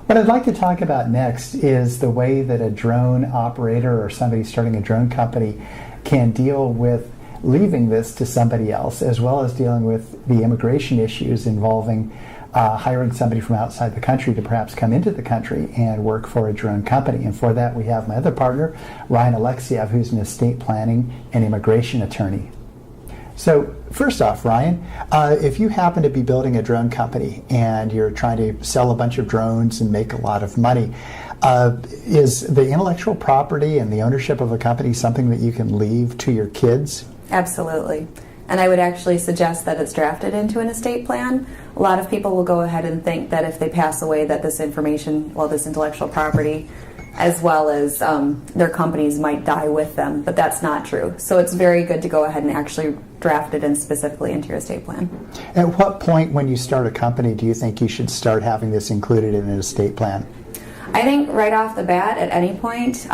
What I'd like to talk about next is the way that a drone operator or somebody starting a drone company can deal with leaving this to somebody else, as well as dealing with the immigration issues involving hiring somebody from outside the country to perhaps come into the country and work for a drone company. And for that, we have my other partner, Ryan Alexiev, who's an estate planning and immigration attorney. So first off, Ryan, if you happen to be building a drone company and you're trying to sell a bunch of drones and make a lot of money, is the intellectual property and the ownership of a company something that you can leave to your kids? Absolutely. And I would actually suggest that it's drafted into an estate plan. A lot of people will go ahead and think that if they pass away that this information, well, this intellectual property, as well as their companies might die with them, but that's not true. So it's very good to go ahead and actually draft it in specifically into your estate plan. At what point when you start a company do you think you should start having this included in an estate plan? I think right off the bat, at any point,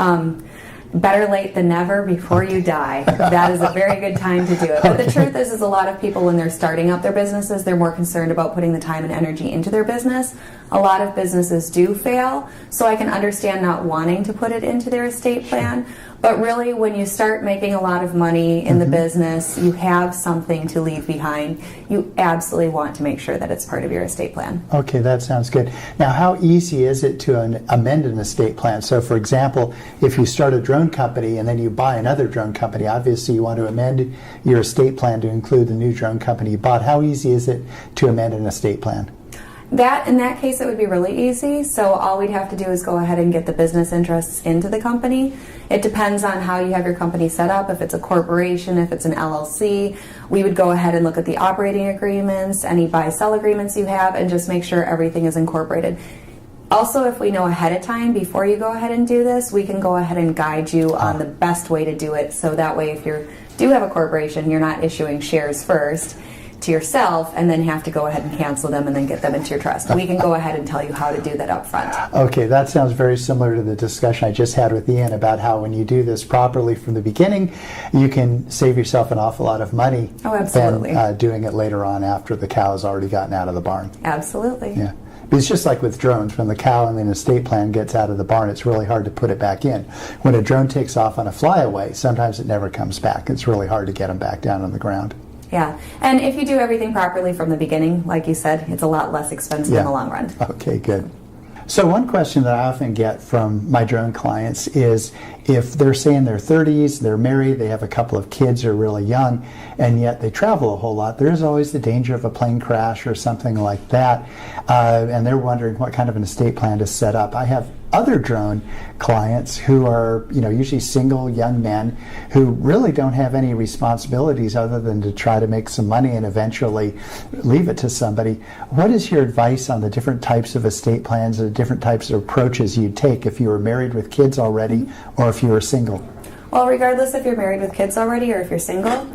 better late than never before you die. That is a very good time to do it. But the truth is a lot of people, when they're starting up their businesses, they're more concerned about putting the time and energy into their business. A lot of businesses do fail, so I can understand not wanting to put it into their estate plan. But really, when you start making a lot of money in the business, you have something to leave behind. You absolutely want to make sure that it's part of your estate plan. Okay, that sounds good. Now, how easy is it to amend an estate plan? So, for example, if you start a drone company and then you buy another drone company, obviously you want to amend your estate plan to include the new drone company you bought. How easy is it to amend an estate plan? In that case, it would be really easy. So all we'd have to do is go ahead and get the business interests into the company. It depends on how you have your company set up. If it's a corporation, if it's an LLC, we would go ahead and look at the operating agreements, any buy-sell agreements you have, and just make sure everything is incorporated. Also, if we know ahead of time, before you go ahead and do this, we can go ahead and guide you on the best way to do it. So that way, if you do have a corporation, you're not issuing shares first to yourself and then have to go ahead and cancel them and then get them into your trust. We can go ahead and tell you how to do that up front. Okay, that sounds very similar to the discussion I just had with Ian about how when you do this properly from the beginning, you can save yourself an awful lot of money than doing it later on after the cow has already gotten out of the barn. Absolutely. Yeah. It's just like with drones. When the cow in an estate plan gets out of the barn, it's really hard to put it back in. When a drone takes off on a flyaway, sometimes it never comes back. It's really hard to get them back down on the ground. Yeah, and if you do everything properly from the beginning, like you said, it's a lot less expensive in the long run. Okay, good. So one question that I often get from my drone clients is if they're, say, in their 30s, they're married, they have a couple of kids, they're really young, and yet they travel a whole lot, there's always the danger of a plane crash or something like that, and they're wondering what kind of an estate plan to set up. I have other drone clients who are, usually single young men who really don't have any responsibilities other than to try to make some money and eventually leave it to somebody. What is your advice on the different types of estate plans and the different types of approaches you'd take if you were married with kids already or if you were single? Well, regardless if you're married with kids already or if you're single,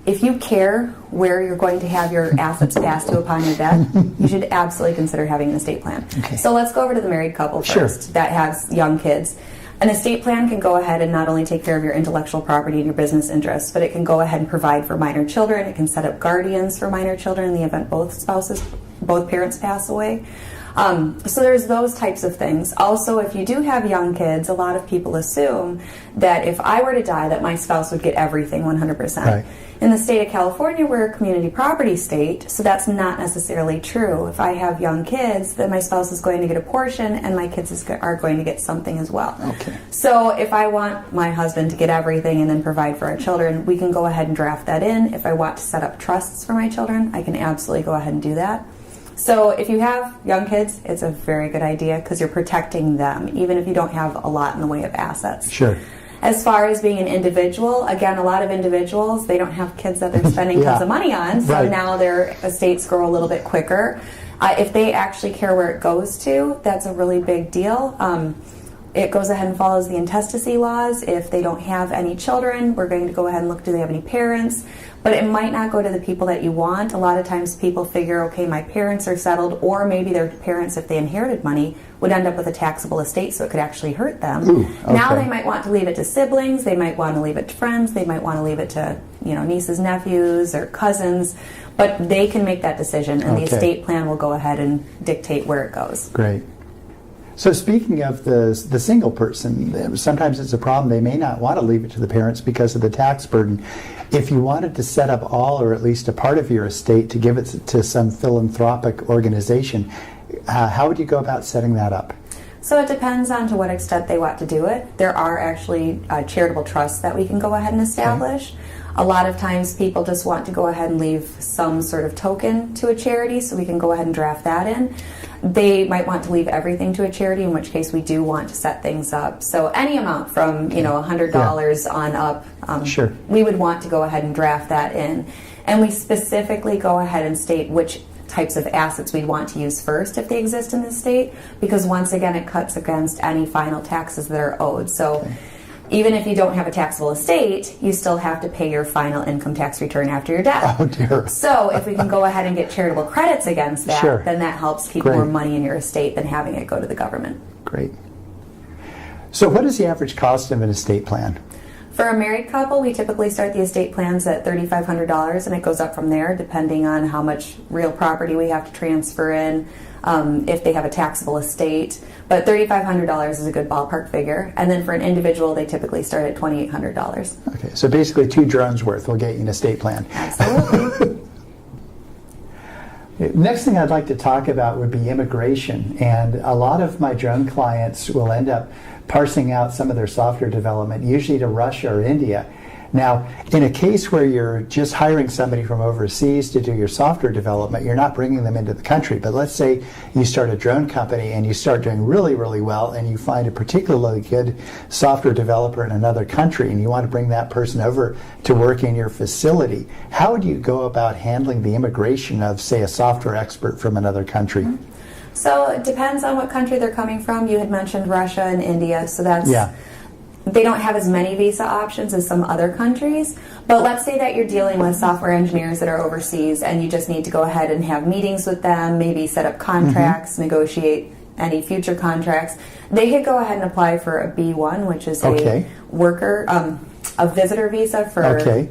if you care where you're going to have your assets passed to upon your death, you should absolutely consider having an estate plan. Okay. So let's go over to the married couple first that has young kids. An estate plan can go ahead and not only take care of your intellectual property and your business interests, but it can go ahead and provide for minor children. It can set up guardians for minor children in the event both parents pass away. So there's those types of things. Also, if you do have young kids, a lot of people assume that if I were to die, that my spouse would get everything 100%. Right. In the state of California, we're a community property state, so that's not necessarily true. If I have young kids, then my spouse is going to get a portion, and my kids are going to get something as well. Okay. So if I want my husband to get everything and then provide for our children, we can go ahead and draft that in. If I want to set up trusts for my children, I can absolutely go ahead and do that. So if you have young kids, it's a very good idea because you're protecting them, even if you don't have a lot in the way of assets. Sure. As far as being an individual, again, a lot of individuals, they don't have kids that they're spending tons of money on, so now their estates grow a little bit quicker. If they actually care where it goes to, that's a really big deal. It goes ahead and follows the intestacy laws. If they don't have any children, we're going to go ahead and look, do they have any parents? But it might not go to the people that you want. A lot of times people figure, okay, my parents are settled, or maybe their parents, if they inherited money, would end up with a taxable estate, so it could actually hurt them. Ooh, okay. Now they might want to leave it to siblings, they might want to leave it to friends, they might want to leave it to nieces, nephews, or cousins, but they can make that decision, and the estate plan will go ahead and dictate where it goes. Great. So speaking of the single person, sometimes it's a problem. They may not want to leave it to the parents because of the tax burden. If you wanted to set up all or at least a part of your estate to give it to some philanthropic organization, how would you go about setting that up? So it depends on to what extent they want to do it. There are actually charitable trusts that we can go ahead and establish. Okay. A lot of times people just want to go ahead and leave some sort of token to a charity, so we can go ahead and draft that in. They might want to leave everything to a charity, in which case we do want to set things up. So any amount from $100 on up, sure, we would want to go ahead and draft that in. And we specifically go ahead and state which types of assets we'd want to use first if they exist in the state, because once again it cuts against any final taxes that are owed. So okay, even if you don't have a taxable estate, you still have to pay your final income tax return after your death. Oh dear. So if we can go ahead and get charitable credits against that, sure, then that helps keep great, more money in your estate than having it go to the government. Great. So what is the average cost of an estate plan? For a married couple, we typically start the estate plans at $3,500, and it goes up from there depending on how much real property we have to transfer in, if they have a taxable estate. But $3,500 is a good ballpark figure. And then for an individual, they typically start at $2,800. Okay, so basically 2 drones worth will get you an estate plan. Absolutely. Next thing I'd like to talk about would be immigration. And a lot of my drone clients will end up parsing out some of their software development, usually to Russia or India. Now, in a case where you're just hiring somebody from overseas to do your software development, you're not bringing them into the country. But let's say you start a drone company and you start doing really, really well, and you find a particularly good software developer in another country, and you want to bring that person over to work in your facility. How would you go about handling the immigration of, say, a software expert from another country? Mm-hmm. So it depends on what country they're coming from. You had mentioned Russia and India, so that's... Yeah. They don't have as many visa options as some other countries, but let's say that you're dealing with software engineers that are overseas and you just need to go ahead and have meetings with them, maybe set up contracts, negotiate any future contracts. They could go ahead and apply for a B1, which is a worker, a visitor visa for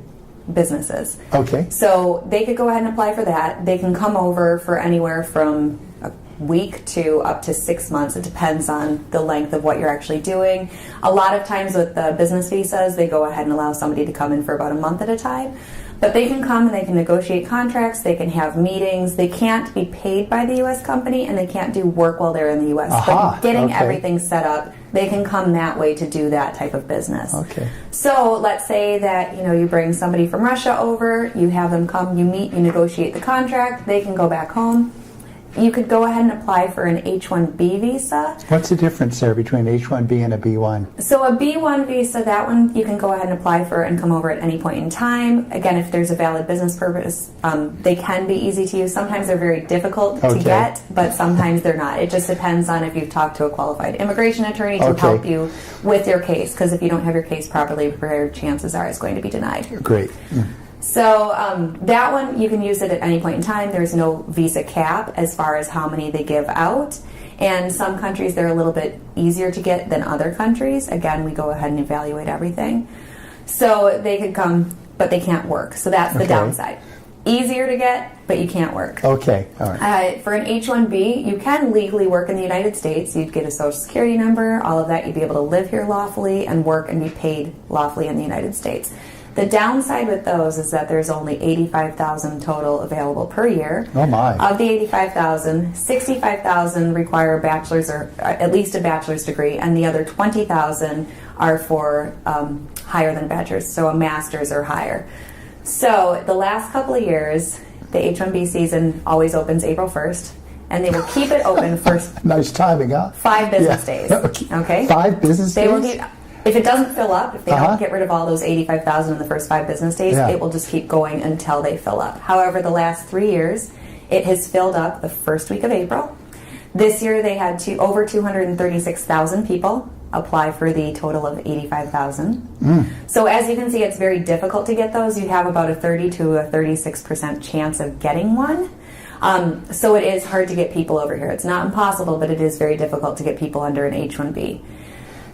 businesses. Okay. So they could go ahead and apply for that. They can come over for anywhere from a week to up to 6 months. It depends on the length of what you're actually doing. A lot of times with the business visas, they go ahead and allow somebody to come in for about a month at a time. But they can come and they can negotiate contracts, they can have meetings. They can't be paid by the U.S. company, and they can't do work while they're in the U.S. But getting everything set up, they can come that way to do that type of business. Okay. So let's say that you bring somebody from Russia over, you have them come, you meet, you negotiate the contract, they can go back home. You could go ahead and apply for an H-1B visa. What's the difference there between H-1B and a B-1? So a B-1 visa, that one you can go ahead and apply for and come over at any point in time. Again, if there's a valid business purpose, they can be easy to use. Sometimes they're very difficult to get, but sometimes they're not. It just depends on if you've talked to a qualified immigration attorney to help you with your case, because if you don't have your case properly prepared, chances are it's going to be denied. Great. So that one, you can use it at any point in time. There's no visa cap as far as how many they give out. And some countries, they're a little bit easier to get than other countries. Again, we go ahead and evaluate everything. So they could come, but they can't work. So that's the downside. Easier to get, but you can't work. Okay, all right. For an H-1B, you can legally work in the United States. You'd get a social security number, all of that. You'd be able to live here lawfully and work and be paid lawfully in the United States. The downside with those is that there's only 85,000 total available per year. Oh my. Of the 85,000, 65,000 require a bachelor's or at least a bachelor's degree, and the other 20,000 are for higher than bachelor's, so a master's or higher. So the last couple of years, the H-1B season always opens April 1st, and they will keep it open for nice timing, huh? 5 business days. Okay? 5 business days? They will keep, if it doesn't fill up, if they don't get rid of all those 85,000 in the first 5 business days, it will just keep going until they fill up. However, the last 3 years, it has filled up the first week of April. This year, they had over 236,000 people apply for the total of 85,000. So as you can see, it's very difficult to get those. You have about a 30 to a 36% chance of getting one. So it is hard to get people over here. It's not impossible, but it is very difficult to get people under an H-1B.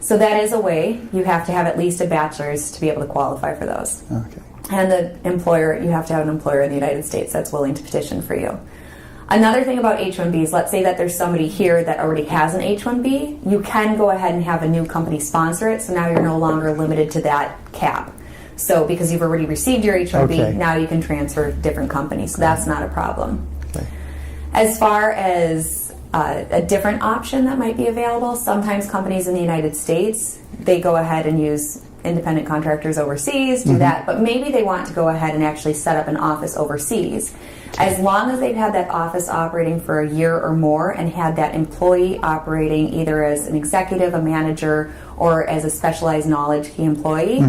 So that is a way. You have to have at least a bachelor's to be able to qualify for those. Okay. And the employer, you have to have an employer in the United States that's willing to petition for you. Another thing about H-1Bs, let's say that there's somebody here that already has an H-1B, you can go ahead and have a new company sponsor it, so now you're no longer limited to that cap. So because you've already received your H-1B, now you can transfer different companies, so that's not a problem. Okay. As far as a different option that might be available, sometimes companies in the United States, they go ahead and use independent contractors overseas, do that, but maybe they want to go ahead and actually set up an office overseas. As long as they've had that office operating for a year or more and had that employee operating either as an executive, a manager, or as a specialized knowledge key employee,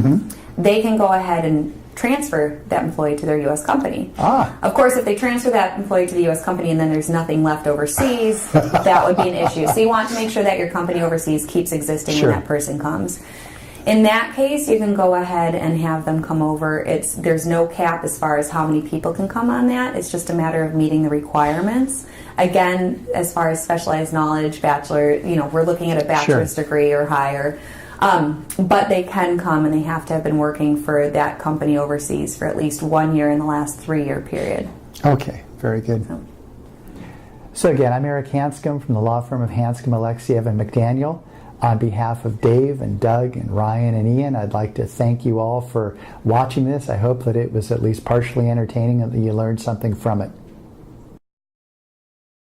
they can go ahead and transfer that employee to their U.S. company. Of course, if they transfer that employee to the U.S. company and then there's nothing left overseas, that would be an issue. So you want to make sure that your company overseas keeps existing when that person comes. In that case, you can go ahead and have them come over. There's no cap as far as how many people can come on that. It's just a matter of meeting the requirements. Again, as far as specialized knowledge, bachelor, we're looking at a bachelor's degree or higher. But they can come, and they have to have been working for that company overseas for at least 1 year in the last 3-year period. Okay, very good. So again, I'm Eric Hanscom from the law firm of Hanscom, Alexiev, and McDaniel. On behalf of Dave and Doug and Ryan and Ian, I'd like to thank you all for watching this. I hope that it was at least partially entertaining and that you learned something from it.